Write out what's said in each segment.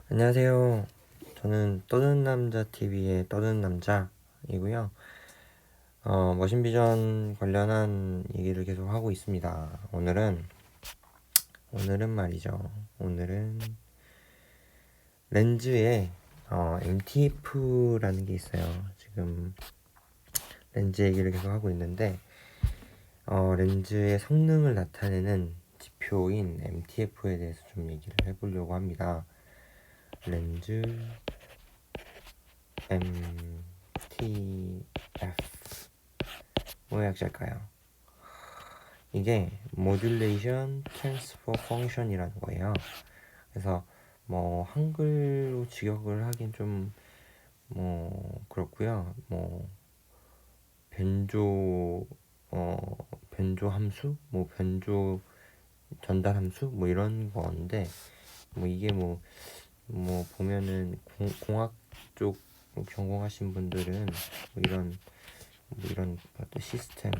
안녕하세요. 저는 떠드는 남자 TV의 떠드는 남자이고요. 머신 비전 관련한 얘기를 계속 하고 있습니다. 오늘은 말이죠. 오늘은 렌즈에 MTF라는 게 있어요. 지금 렌즈 얘기를 계속 하고 있는데 렌즈의 성능을 나타내는 지표인 MTF에 대해서 좀 얘기를 해보려고 합니다. 렌즈 MTF 뭐의 약자일까요? 이게 Modulation Transfer Function이라는 거예요. 그래서 뭐 한글로 직역을 하긴 좀 뭐 그렇고요. 뭐 변조 변조 함수, 뭐 변조 전달 함수 뭐 이런 건데 뭐 이게 뭐 보면은 공학 쪽 전공하신 분들은 이런 어떤 시스템이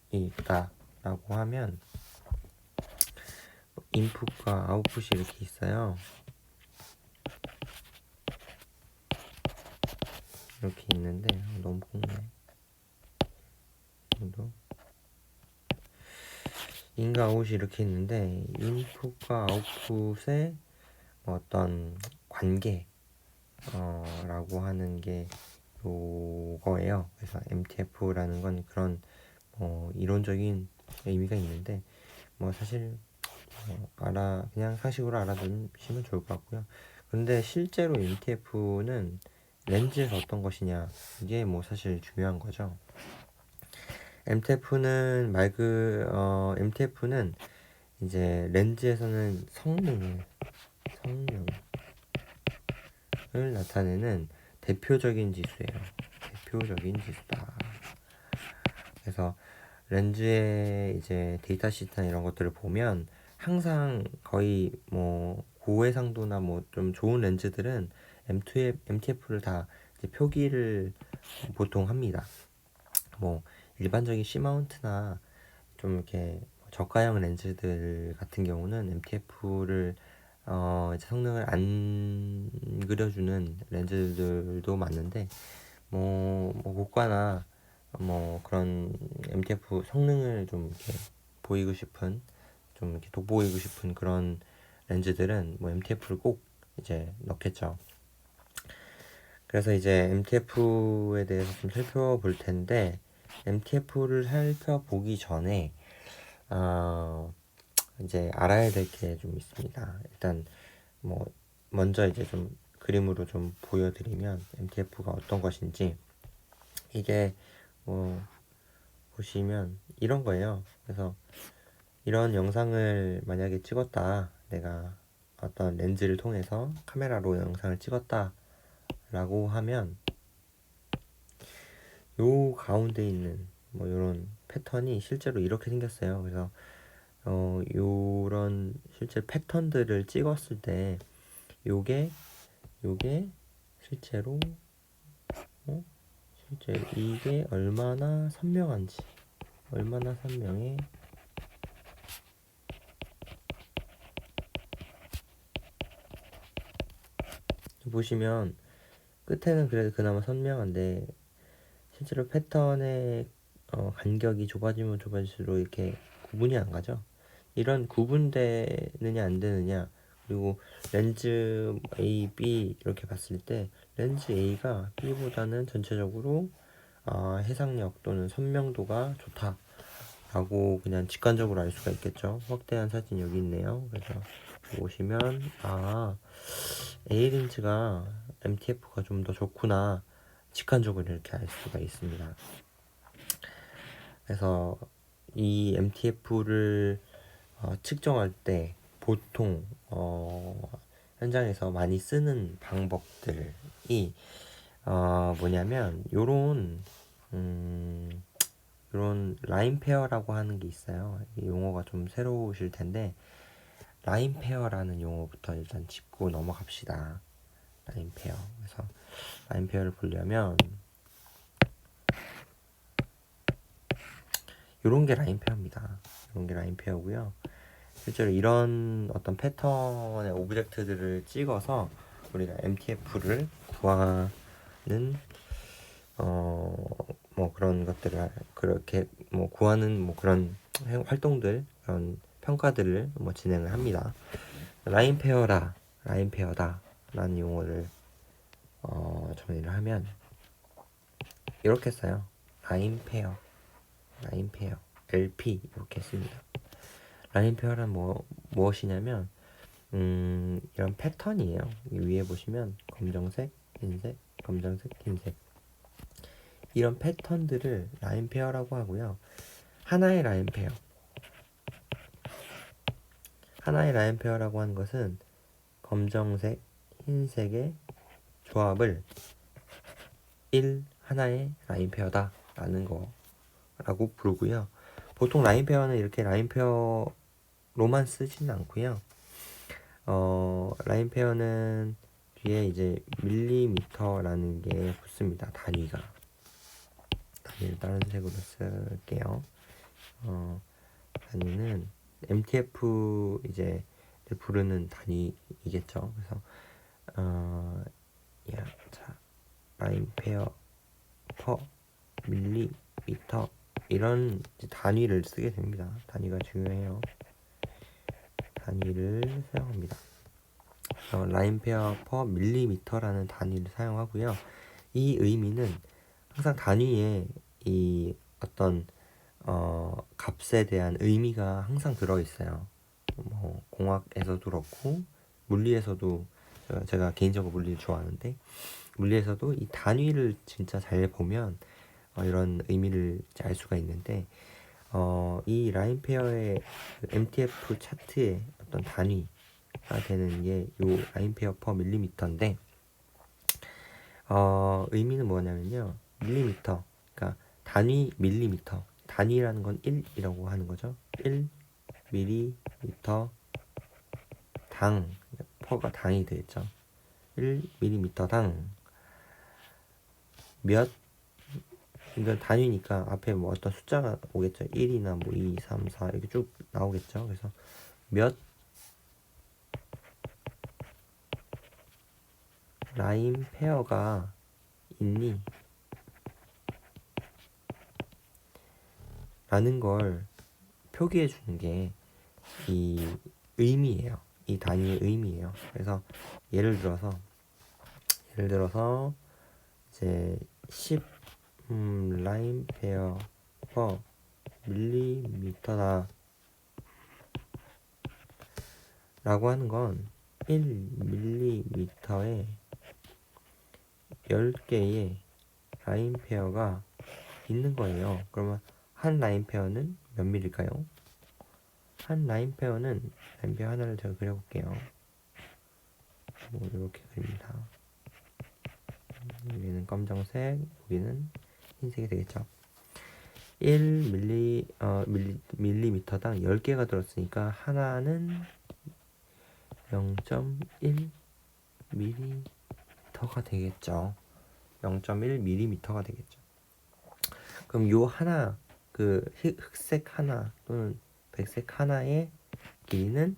있다라고 하면 인풋과 아웃풋이 이렇게 있어요. 이렇게 있는데 너무 굵네. 인과 아웃이 이렇게 있는데 인풋과 아웃풋의 어떤 관계 라고 하는 게 요거예요. 그래서 MTF라는 건 그런 이론적인 의미가 있는데 뭐 사실 그냥 상식으로 알아두시면 좋을 것 같고요. 근데 실제로 MTF는 렌즈에서 어떤 것이냐 이게 뭐 사실 중요한 거죠. MTF는 이제 렌즈에서는 성능을 나타내는 대표적인 지수예요. 대표적인 지수다. 그래서 렌즈의 이제 데이터 시트나 이런 것들을 보면 항상 거의 뭐 고해상도나 뭐 좀 좋은 렌즈들은 MTF를 다 이제 표기를 보통 합니다. 뭐 일반적인 C마운트나 좀 이렇게 저가형 렌즈들 같은 경우는 MTF를 이제 성능을 안 그려주는 렌즈들도 많은데 뭐 고가나 뭐 그런 MTF 성능을 좀 이렇게 보이고 싶은 좀 이렇게 돋보이고 싶은 그런 렌즈들은 뭐 MTF를 꼭 이제 넣겠죠. 그래서 이제 MTF에 대해서 좀 살펴볼 텐데 MTF를 살펴보기 전에 이제 알아야 될 게 좀 있습니다. 일단 뭐 먼저 이제 좀 그림으로 좀 보여드리면 MTF가 어떤 것인지 이게 뭐 보시면 이런 거예요. 그래서 이런 영상을 만약에 찍었다, 내가 어떤 렌즈를 통해서 카메라로 영상을 찍었다 라고 하면 요 가운데 있는 뭐 요런 패턴이 실제로 이렇게 생겼어요. 그래서 요런 실제 패턴들을 찍었을 때 요게 실제로 실제 이게 얼마나 선명한지, 얼마나 선명해 보시면 끝에는 그래도 그나마 선명한데 실제로 패턴의 간격이 좁아지면 좁아질수록 이렇게 구분이 안 가죠. 이런 구분되느냐 안 되느냐, 그리고 렌즈 A, B 이렇게 봤을 때 렌즈 A가 B보다는 전체적으로 해상력 또는 선명도가 좋다 라고 그냥 직관적으로 알 수가 있겠죠. 확대한 사진 여기 있네요. 그래서 보시면 A 렌즈가 MTF가 좀 더 좋구나 직관적으로 이렇게 알 수가 있습니다. 그래서 이 MTF를 측정할 때 보통 현장에서 많이 쓰는 방법들이 뭐냐면 요런 라인 페어라고 하는 게 있어요. 이 용어가 좀 새로우실 텐데 라인 페어라는 용어부터 일단 짚고 넘어갑시다. 라인 페어. 그래서 라인 페어를 보려면 요런 게 라인 페어입니다. 요런 게 라인 페어고요. 실제로 이런 어떤 패턴의 오브젝트들을 찍어서 우리가 MTF를 구하는 뭐 그런 것들을 그렇게 뭐 구하는 뭐 그런 활동들, 그런 평가들을 뭐 진행을 합니다. 라인 페어다 라는 용어를 정의를 하면 이렇게 써요. 라인 페어, LP 이렇게 씁니다. 라인 페어란 무엇이냐면 이런 패턴이에요. 위에 보시면 검정색, 흰색, 검정색, 흰색 이런 패턴들을 라인 페어라고 하고요. 하나의 라인 페어라고 하는 것은 검정색, 흰색의 조합을 하나의 라인 페어다 라는 거라고 부르고요. 보통 라인 페어는 이렇게 라인 페어로만 쓰지는 않고요. 라인 페어는 뒤에 이제 밀리미터라는 게 붙습니다. 단위를 다른 색으로 쓸게요. 단위는 MTF 이제 부르는 단위이겠죠. 그래서 자, 라인 페어 퍼 밀리미터 이런 단위를 쓰게 됩니다. 단위가 중요해요. 단위를 사용합니다. 라인 페어 퍼 밀리미터라는 단위를 사용하고요. 이 의미는 항상 단위에 이 어떤 값에 대한 의미가 항상 들어있어요. 뭐 공학에서도 그렇고 물리에서도 제가 개인적으로 물리를 좋아하는데 물리에서도 이 단위를 진짜 잘 보면 이런 의미를 알 수가 있는데 이 라인 페어의 MTF 차트의 어떤 단위가 되는 게 요 라인 페어 퍼 밀리미터인데 의미는 뭐냐면요. 밀리미터, 그러니까 단위 밀리미터, 단위라는 건 1이라고 하는 거죠. 1 밀리미터 당, 퍼가 당이 되겠죠. 1 밀리미터당 몇, 이건 단위니까 앞에 뭐 어떤 숫자가 오겠죠. 1이나 뭐 2, 3, 4 이렇게 쭉 나오겠죠. 그래서 몇 라인 페어가 있니? 라는 걸 표기해 주는 게 이 의미예요. 이 단위의 의미예요. 그래서 예를 들어서 이제 10 라인 페어 퍼 밀리미터다 라고 하는 건 1밀리미터에 10개의 라인 페어가 있는 거예요. 그러면 한 라인 페어는 몇 밀일까요? 한 라인 페어는 라인 페어 하나를 제가 그려볼게요. 뭐 이렇게 그립니다. 여기는 검정색, 여기는 흰색이 되겠죠. 1밀리미터당 10개가 들었으니까 하나는 0.1mm가 되겠죠. 0.1mm가 되겠죠. 그럼 요 하나, 그 흑색 하나 또는 백색 하나의 길이는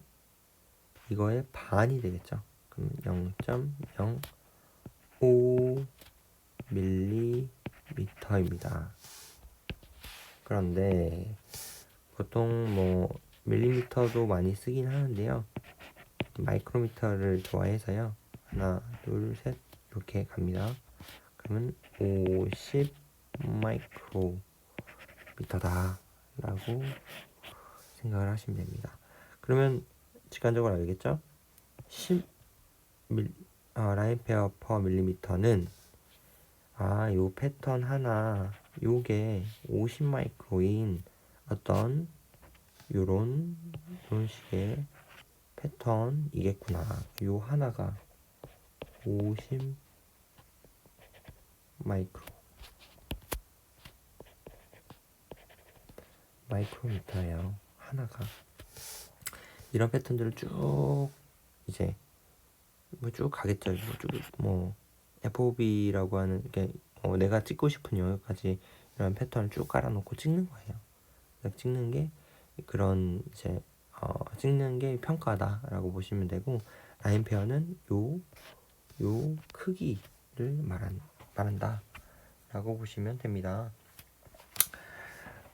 이거의 반이 되겠죠. 그럼 0.05mm입니다. 그런데 보통 뭐 밀리미터도 많이 쓰긴 하는데요. 마이크로미터를 좋아해서요. 하나, 둘, 셋 이렇게 갑니다. 그러면 50 마이크로미터다 라고 생각을 하시면 됩니다. 그러면 직관적으로 알겠죠? 10 라인 페어 퍼 밀리미터는 요 패턴 하나 요게 50 마이크로인 어떤 요런 식의 패턴이겠구나. 요 하나가 50 마이크로미터예요. 하나가. 이런 패턴들을 쭉 이제 쭉 가겠죠. 뭐 FOV라고 하는 게 내가 찍고 싶은 영역까지 이런 패턴을 쭉 깔아놓고 찍는 거예요. 찍는 게 그런 이제 찍는 게 평가다라고 보시면 되고, 라인 페어는 요 크기를 말한다라고 보시면 됩니다.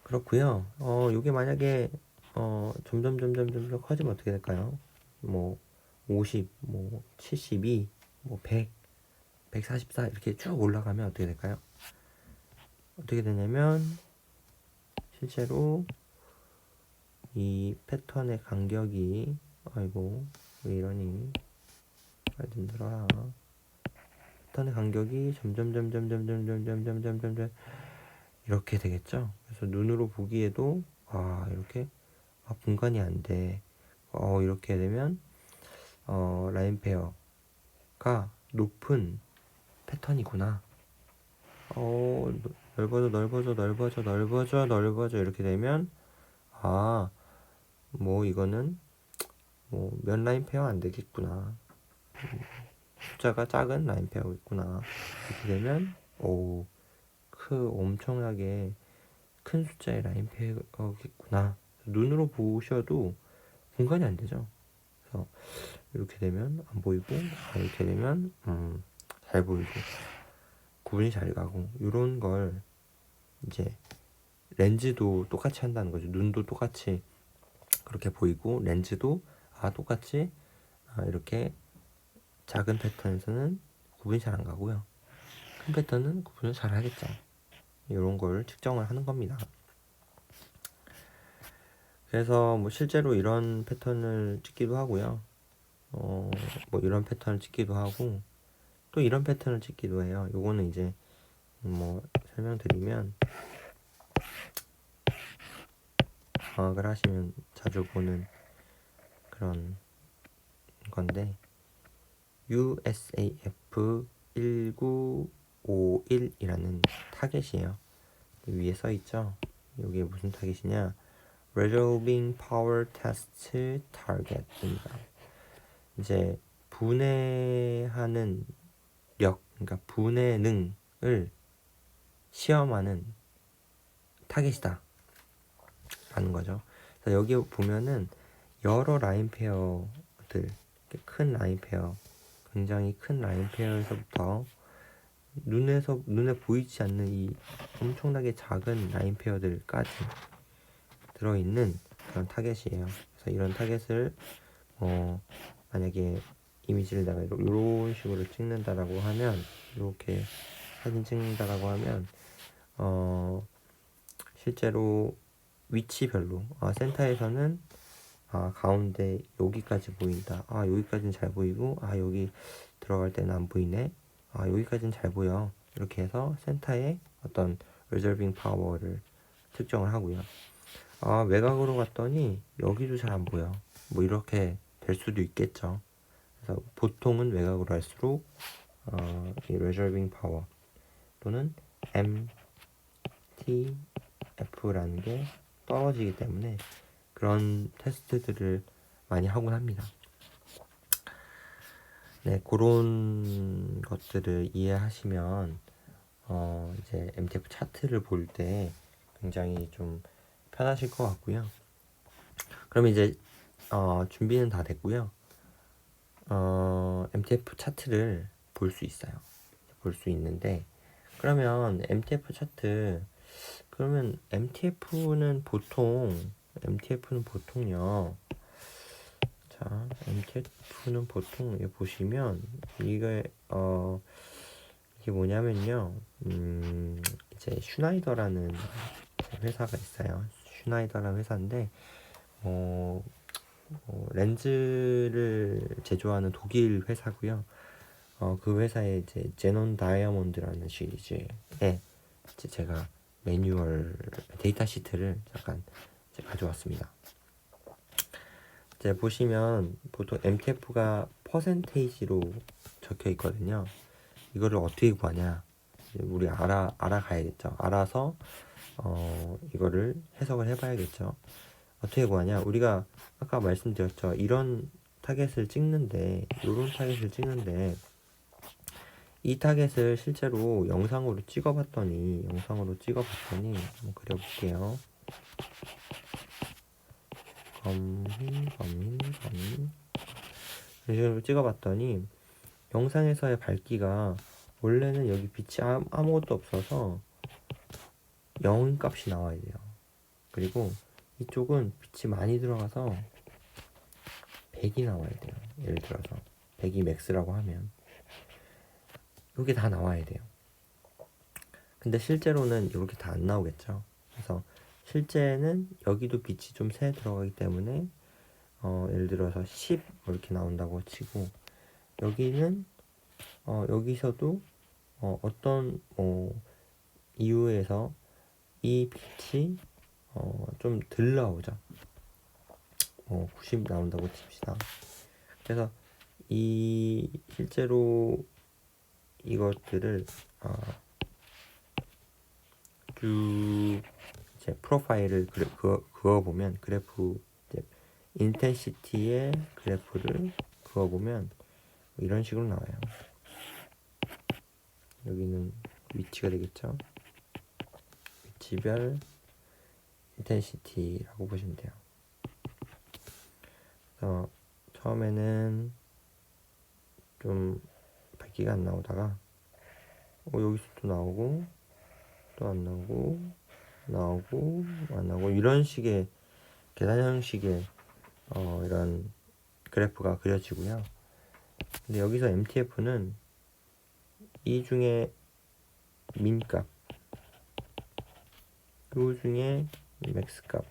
그렇고요. 요게 만약에 점점 커지면 어떻게 될까요? 뭐 50, 뭐 72, 뭐 100, 144 이렇게 쭉 올라가면 어떻게 될까요? 어떻게 되냐면 실제로 이 패턴의 간격이, 아이고 왜 이러니, 빨리 좀 들어라. 패턴의 간격이 점점 이렇게 되겠죠. 그래서 눈으로 보기에도 이렇게 분간이 안 돼. 이렇게 되면 라인 페어가 높은 패턴이구나. 넓어져 이렇게 되면 뭐 이거는 뭐 면 라인 페어 안 되겠구나. 숫자가 작은 라인 페어겠구나. 이렇게 되면 엄청나게 큰 숫자의 라인 페어겠구나. 눈으로 보셔도 분간이 안 되죠. 그래서 이렇게 되면 안 보이고, 이렇게 되면 잘 보이고, 구분이 잘 가고, 이런 걸 이제 렌즈도 똑같이 한다는 거죠. 눈도 똑같이 그렇게 보이고, 렌즈도 똑같이 이렇게 작은 패턴에서는 구분이 잘 안 가고요. 큰 패턴은 구분을 잘 하겠죠. 이런 걸 측정을 하는 겁니다. 그래서 뭐 실제로 이런 패턴을 찍기도 하고요. 뭐 이런 패턴을 찍기도 하고, 또 이런 패턴을 찍기도 해요. 요거는 이제 뭐 설명드리면, 방학을 하시면 자주 보는 그런 건데, USAF 1951이라는 타겟이에요. 위에 써 있죠. 이게 무슨 타겟이냐? Resolving Power Test Target입니다. 이제 분해하는 력, 그러니까 분해 능을 시험하는 타겟이다 라는 거죠. 그래서 여기 보면은 여러 라인 페어들, 큰 라인 페어, 굉장히 큰 라인 페어에서부터 눈에 보이지 않는 이 엄청나게 작은 라인 페어들까지 들어있는 그런 타겟이에요. 그래서 이런 타겟을 만약에 이미지를 내가 이런 식으로 찍는다라고 하면, 이렇게 사진 찍는다라고 하면 실제로 위치별로 센터에서는 가운데 여기까지 보인다. 여기까지는 잘 보이고, 여기 들어갈 때는 안 보이네. 여기까지는 잘 보여. 이렇게 해서 센터의 어떤 resolving power를 측정을 하고요. 외곽으로 갔더니 여기도 잘 안 보여. 뭐 이렇게 될 수도 있겠죠. 그래서 보통은 외곽으로 할수록 이 resolving power 또는 MTF라는 게 떨어지기 때문에 그런 테스트들을 많이 하곤 합니다. 네, 그런 것들을 이해하시면 이제 MTF 차트를 볼 때 굉장히 좀 편하실 것 같고요. 그럼 이제 준비는 다 됐고요. MTF 차트를 볼 수 있어요. 볼 수 있는데, 그러면 MTF 차트, 그러면 MTF는 보통요. 자, MTF는 보통 여기 보시면 이게 뭐냐면요. 이제 슈나이더라는 회사가 있어요. 슈나이더라는 회사인데 렌즈를 제조하는 독일 회사고요. 그 회사의 이제 제논 다이아몬드라는 시리즈에 이제 제가 매뉴얼 데이터 시트를 잠깐 가져왔습니다. 이제 보시면 보통 MTF가 퍼센테이지로 적혀 있거든요. 이거를 어떻게 구하냐? 우리 알아가야겠죠. 알아서 이거를 해석을 해봐야겠죠. 어떻게 구하냐? 우리가 아까 말씀드렸죠. 이런 타겟을 찍는데, 이런 타겟을 찍는데, 이 타겟을 실제로 영상으로 찍어봤더니 한번 그려볼게요. 범인 이런 식으로 찍어봤더니 영상에서의 밝기가 원래는 여기 빛이 아무것도 없어서 0 값이 나와야 돼요. 그리고 이쪽은 빛이 많이 들어가서 100이 나와야 돼요. 예를 들어서 100이 맥스라고 하면 이게 다 나와야 돼요. 근데 실제로는 이렇게 다 안 나오겠죠. 그래서 실제는 여기도 빛이 좀 새 들어가기 때문에 예를 들어서 10 이렇게 나온다고 치고 여기는 여기서도 어떤 이유에서 이 빛이 좀 덜 나오죠. 90 나온다고 칩시다. 그래서 이 실제로 이것들을 쭉 이제 프로파일을 그어보면 그래프 이제 인텐시티의 그래프를 그어보면 이런 식으로 나와요. 여기는 위치가 되겠죠. 위치별 인텐시티라고 보시면 돼요. 그래서 처음에는 좀 밝기가 안 나오다가 여기서 또 나오고 또 안 나오고 나오고 안 나오고 이런 식의 계산 형식의 이런 그래프가 그려지고요. 근데 여기서 MTF는 이 중에 민값, 요 중에 맥스값,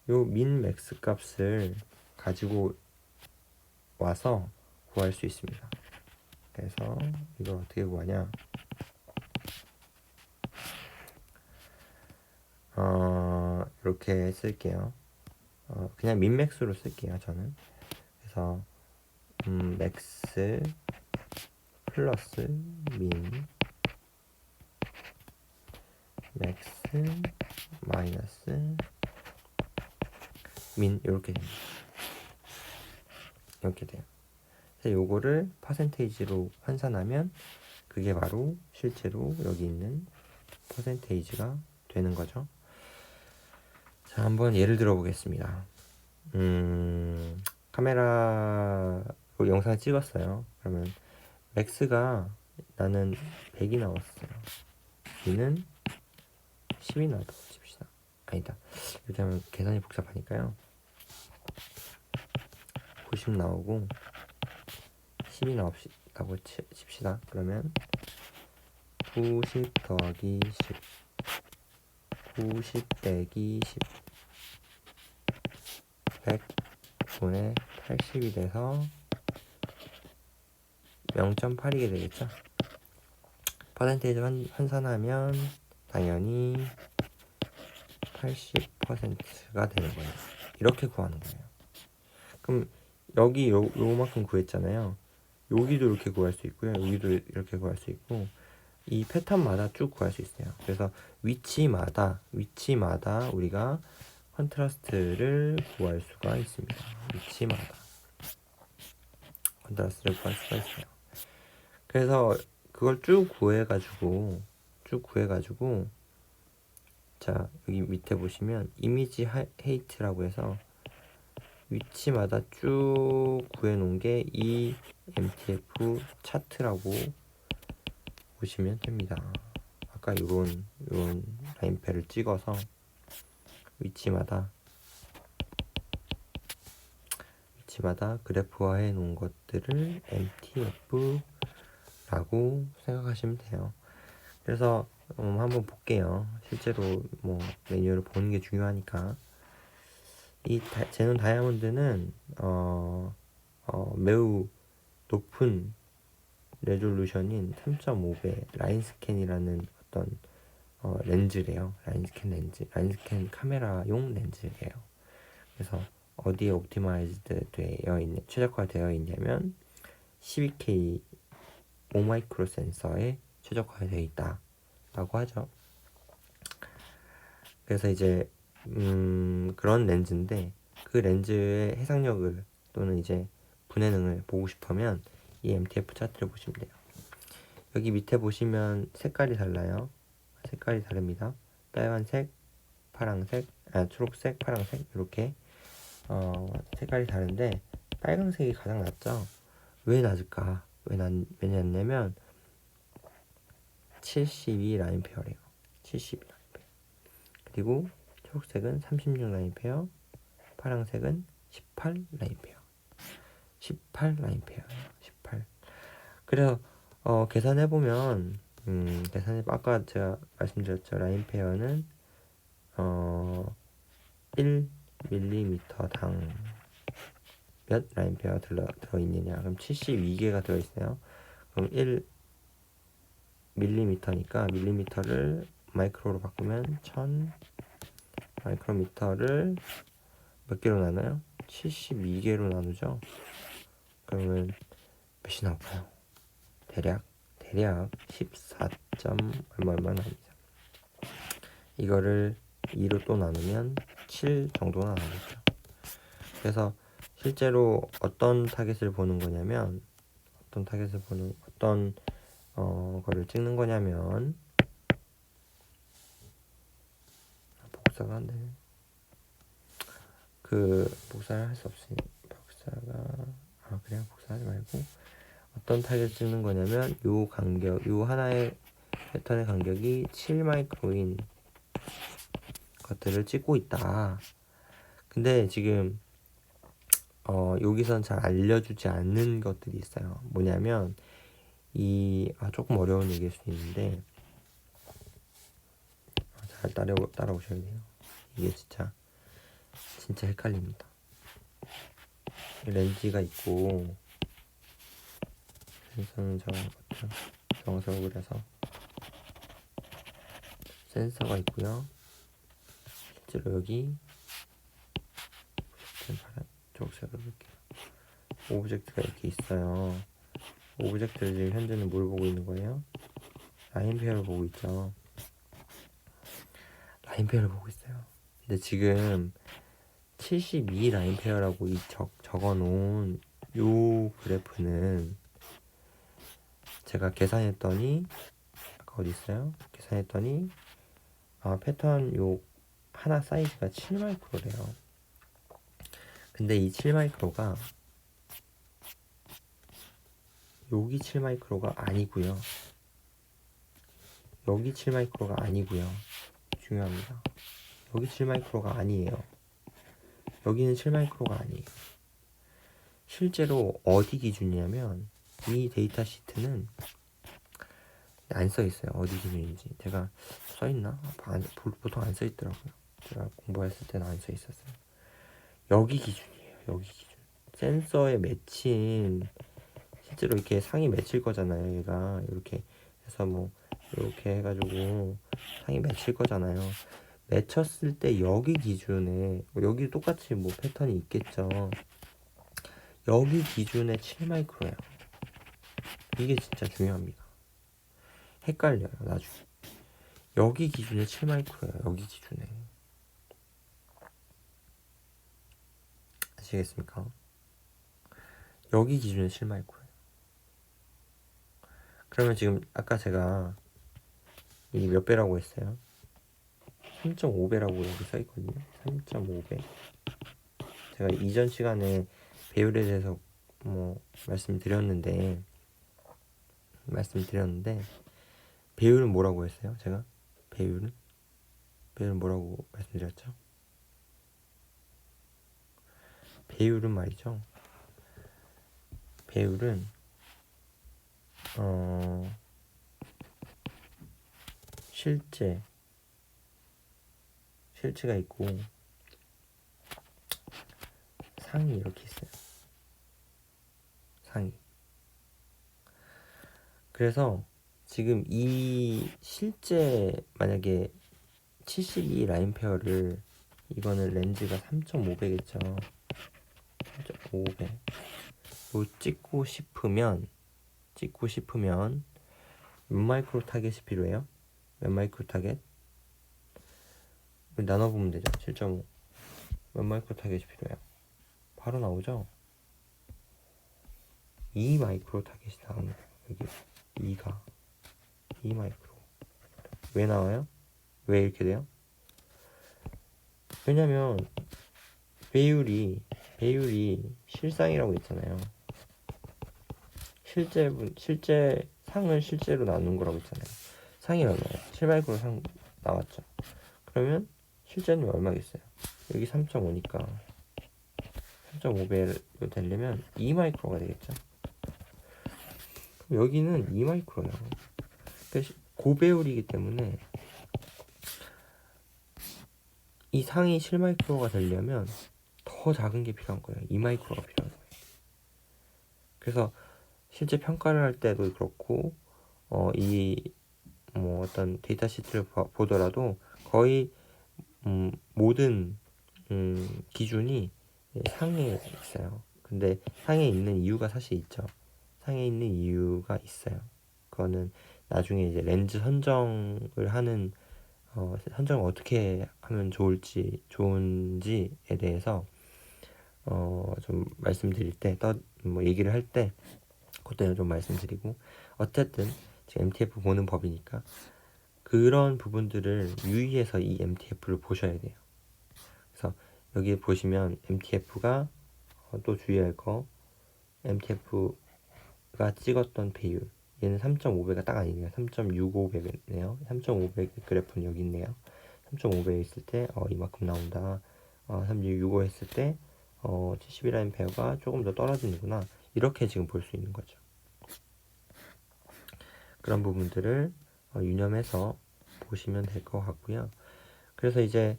요 민 맥스 값을 가지고 와서 구할 수 있습니다. 그래서 이걸 어떻게 구하냐? 이렇게 쓸게요. 그냥 민맥스로 쓸게요. 저는. 그래서 맥스 플러스 민 맥스 마이너스 민 이렇게 됩니다. 이렇게 돼요. 그래서 요거를 퍼센테이지로 환산하면 그게 바로 실제로 여기 있는 퍼센테이지가 되는 거죠. 자, 한번 예를 들어 보겠습니다. 카메라로 영상을 찍었어요. 그러면 맥스가 나는 100이 나왔어요. B는 10이 나왔다고 칩시다. 아니다. 이렇게 하면 계산이 복잡하니까요. 90 나오고 10이 나왔다고 칩시다. 그러면 90 더하기 10 90 빼기 10 100분의 80이 돼서 0.8이게 되겠죠. 퍼센테이지 환산하면 당연히 80%가 되는 거예요. 이렇게 구하는 거예요. 그럼 여기 요만큼 구했잖아요. 여기도 이렇게 구할 수 있고요. 여기도 이렇게 구할 수 있고 이 패턴마다 쭉 구할 수 있어요. 그래서 위치마다 우리가 컨트라스트를 구할 수가 있습니다. 위치마다 컨트라스트를 구할 수가 있어요. 그래서 그걸 쭉 구해가지고 자 여기 밑에 보시면 이미지 헤이트라고 해서 위치마다 쭉 구해놓은 게 이 MTF 차트라고 보시면 됩니다. 아까 요런 라인패를 찍어서 위치마다 그래프화해 놓은 것들을 MTF라고 생각하시면 돼요. 그래서 한번 볼게요. 실제로 매뉴얼을 보는 게 중요하니까. 이 제논 다이아몬드는 매우 높은 레졸루션인 3.5배 라인 스캔이라는 어떤 렌즈래요. 라인 스캔 카메라용 렌즈래요. 그래서 어디에 옵티마이즈드 최적화되어 있냐면 12K 5마이크로 센서에 최적화되어 있다라고 하죠. 그래서 이제 그런 렌즈인데 그 렌즈의 해상력을 또는 이제 분해능을 보고 싶으면 이 MTF 차트를 보시면 돼요. 여기 밑에 보시면 색깔이 달라요. 색깔이 다릅니다. 빨간색, 파랑색, 초록색, 파란색 이렇게 색깔이 다른데 빨강색이 가장 낫죠. 왜 낮을까? 왜 낮냐면 72 라인 페어래요. 72 라인 페어. 그리고 초록색은 36 라인 페어, 파란색은 18 라인 페어. 18 라인 페어예요. 18. 그래서 계산해보면 아까 제가 말씀드렸죠. 라인 페어는 1mm당 몇 라인 페어 들어있느냐. 그럼 72개가 들어있어요. 그럼 1mm니까 밀리미터를 마이크로로 바꾸면 1000 마이크로미터를 몇 개로 나눠요? 72개로 나누죠. 그러면 몇이 나올까요? 대략 14. 얼마 나옵니다. 이거를 2로 또 나누면 7 정도나 나오죠. 그래서 실제로 어떤 타겟을 보는 거냐면 어떤 거를 찍는 거냐면 복사가 안 되네. 복사를 할 수 없으니 그냥 복사하지 말고 어떤 타겟을 찍는 거냐면 요 하나의 패턴의 간격이 7 마이크로인 것들을 찍고 있다. 근데 지금 여기선 잘 알려주지 않는 것들이 있어요. 뭐냐면 조금 어려운 얘기일 수 있는데 잘 따라오셔야 돼요. 이게 진짜 헷갈립니다. 렌즈가 있고 센서는 정석을 해서 센서가 있고요. 실제로 여기 초록색으로 볼게요. 오브젝트가 이렇게 있어요. 오브젝트를 지금 현재는 뭘 보고 있는 거예요? 라인 페어를 보고 있죠. 라인 페어를 보고 있어요. 근데 지금 72 라인 페어라고 적어놓은 요 그래프는 제가 계산했더니 아까 어디 있어요? 계산했더니 패턴 요 하나 사이즈가 7 마이크로래요. 근데 이 7 마이크로가 여기 7 마이크로가 아니고요. 여기 7 마이크로가 아니고요. 중요합니다. 여기 7 마이크로가 아니에요. 여기는 7 마이크로가 아니에요. 실제로 어디 기준이냐면 이 데이터 시트는 안 써 있어요. 어디 기준인지. 제가 써 있나? 보통 안 써 있더라고요. 제가 공부했을 때는 안 써 있었어요. 여기 기준이에요. 여기 기준. 센서에 맺힌 실제로 이렇게 상이 맺힐 거잖아요. 얘가 이렇게 해서 이렇게 해가지고 상이 맺힐 거잖아요. 맺혔을 때 여기 기준에 여기 똑같이 패턴이 있겠죠. 여기 기준에 7 마이크로예요. 이게 진짜 중요합니다. 헷갈려요 나중에. 여기 기준에 7 마이크로예요. 여기 기준에. 아시겠습니까? 여기 기준에 7 마이크로예요. 그러면 지금 아까 제가 이 몇 배라고 했어요? 3.5배라고 여기 써있거든요. 3.5배. 제가 이전 시간에 배율에 대해서 말씀드렸는데 배율은 뭐라고 했어요? 제가 배율은 뭐라고 말씀드렸죠? 배율은 말이죠. 배율은 실체가 있고 상이 이렇게 있어요. 상이. 그래서 지금 이 실제 만약에 72 라인 페어를 이거는 렌즈가 3.5배겠죠. 3.5배. 찍고 싶으면 몇 마이크로 타겟이 필요해요? 몇 마이크로 타겟? 나눠보면 되죠. 7.5. 몇 마이크로 타겟이 필요해요? 바로 나오죠? 2 마이크로 타겟이 나오는 거예요. 여기 2 마이크로. 왜 나와요? 왜 이렇게 돼요? 왜냐면 배율이 실상이라고 있잖아요. 실제 상을 실제로 나눈 거라고 있잖아요. 상이 얼마예요? 7마이크로 상 나왔죠. 그러면 실제는 얼마겠어요? 여기 3.5니까 3.5배로 되려면 2마이크로가 되겠죠. 그럼 여기는 2마이크로예요. 고배율이기 때문에 이 상이 7마이크로가 되려면 더 작은 게 필요한 거예요. 2마이크로가 필요한 거예요. 그래서 실제 평가를 할 때도 그렇고 어떤 데이터 시트를 보더라도 거의 모든 기준이 상에 있어요. 근데 상에 있는 이유가 사실 있죠. 상에 있는 이유가 있어요. 그거는 나중에 이제 렌즈 선정을 하는 선정을 어떻게 하면 좋은지에 대해서 좀 말씀드릴 때 뭐 얘기를 할 때 그것도 좀 말씀드리고, 어쨌든 지금 MTF 보는 법이니까 그런 부분들을 유의해서 이 MTF를 보셔야 돼요. 그래서 여기 보시면 MTF가 또 주의할 거, MTF가 찍었던 배율, 얘는 3.5배가 딱 아니네요. 3.65배네요. 3.5배 그래프는 여기 있네요. 3.5배 있을 때 이만큼 나온다. 3.65 했을 때 71A가 조금 더 떨어지는구나. 이렇게 지금 볼 수 있는 거죠. 그런 부분들을 유념해서 보시면 될 것 같고요. 그래서 이제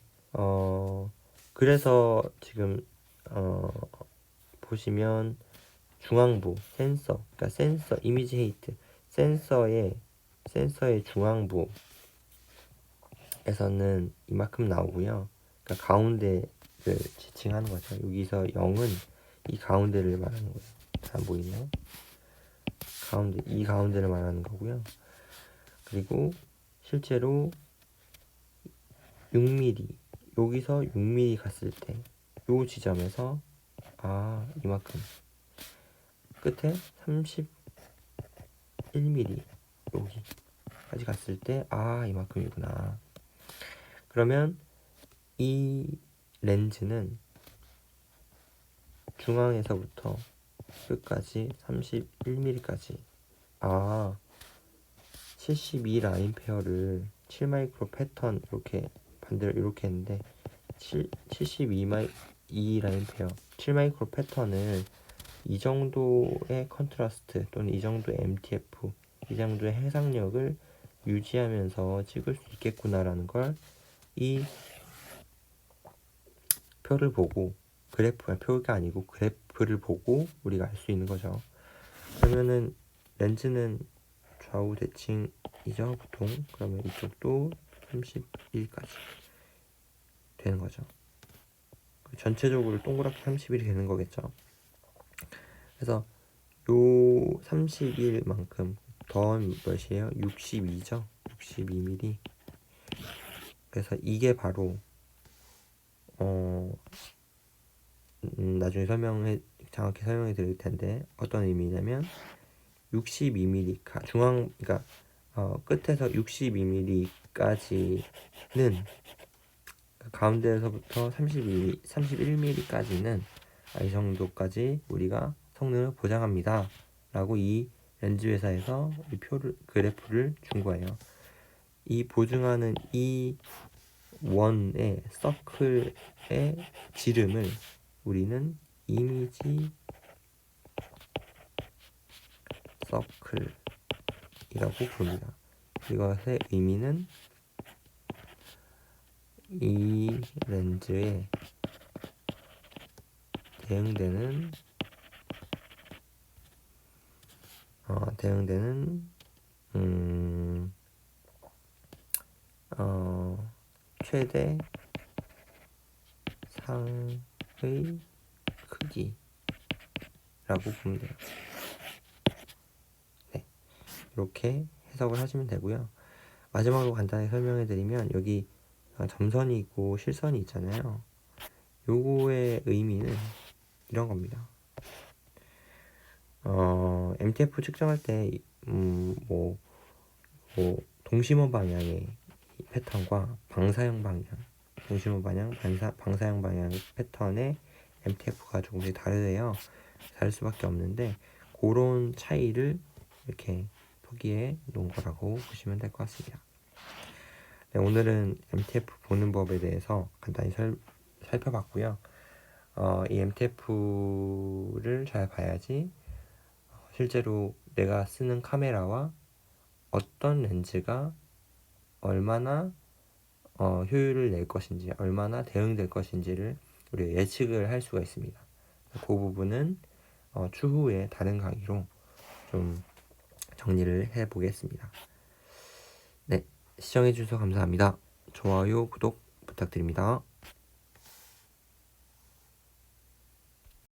그래서 지금 보시면 중앙부 센서, 그러니까 센서 이미지 헤이트, 센서의 중앙부에서는 이만큼 나오고요. 그러니까 가운데를 지칭하는 거죠. 여기서 0은 이 가운데를 말하는 거예요. 잘 안 보이네요. 이 가운데를 말하는 거고요. 그리고 실제로 6mm, 여기서 6mm 갔을 때 요 지점에서 이만큼, 끝에 31mm 여기까지 갔을 때 이만큼이구나. 그러면 이 렌즈는 중앙에서부터 끝까지 31mm까지 72 라인 페어를 7마이크로 패턴 이렇게 반대로 이렇게 했는데 72 라인 페어 7마이크로 패턴을 이 정도의 컨트라스트 또는 이 정도의 MTF, 이 정도의 해상력을 유지하면서 찍을 수 있겠구나라는 걸 이 표를 보고, 표가 아니고 그래프를 보고 우리가 알 수 있는 거죠. 그러면은 렌즈는 좌우 대칭이죠, 보통. 그러면 이쪽도 31까지 되는 거죠. 전체적으로 동그랗게 31이 되는 거겠죠. 그래서 요 31만큼 더하면 몇이에요? 62죠. 62mm. 그래서 이게 바로 나중에 정확히 설명해 드릴 텐데 어떤 의미냐면 62mm 그러니까 끝에서 62mm까지는 가운데에서부터 31mm까지는 이 정도까지 우리가 성능을 보장합니다 라고 이 렌즈 회사에서 이 그래프를 준 거예요. 이 보증하는 이 원의 서클의 지름을 우리는 이미지 서클이라고 부릅니다. 이것의 의미는 이 렌즈에 대응되는 최대 상의 크기라고 보면 돼요. 네, 이렇게 해석을 하시면 되고요. 마지막으로 간단히 설명해 드리면 여기 점선이 있고 실선이 있잖아요. 요거의 의미는 이런 겁니다. MTF 측정할 때 동심원 방향의 패턴과 방사형 방향, 동시모 방향, 방사형 방향 패턴의 MTF가 조금씩 다르대요. 다를 수밖에 없는데 그런 차이를 이렇게 표기해 놓은 거라고 보시면 될 것 같습니다. 네, 오늘은 MTF 보는 법에 대해서 간단히 살펴봤고요. 이 MTF를 잘 봐야지 실제로 내가 쓰는 카메라와 어떤 렌즈가 얼마나 효율을 낼 것인지, 얼마나 대응될 것인지를 우리가 예측을 할 수가 있습니다. 그 부분은 추후에 다른 강의로 좀 정리를 해 보겠습니다. 네, 시청해 주셔서 감사합니다. 좋아요, 구독 부탁드립니다.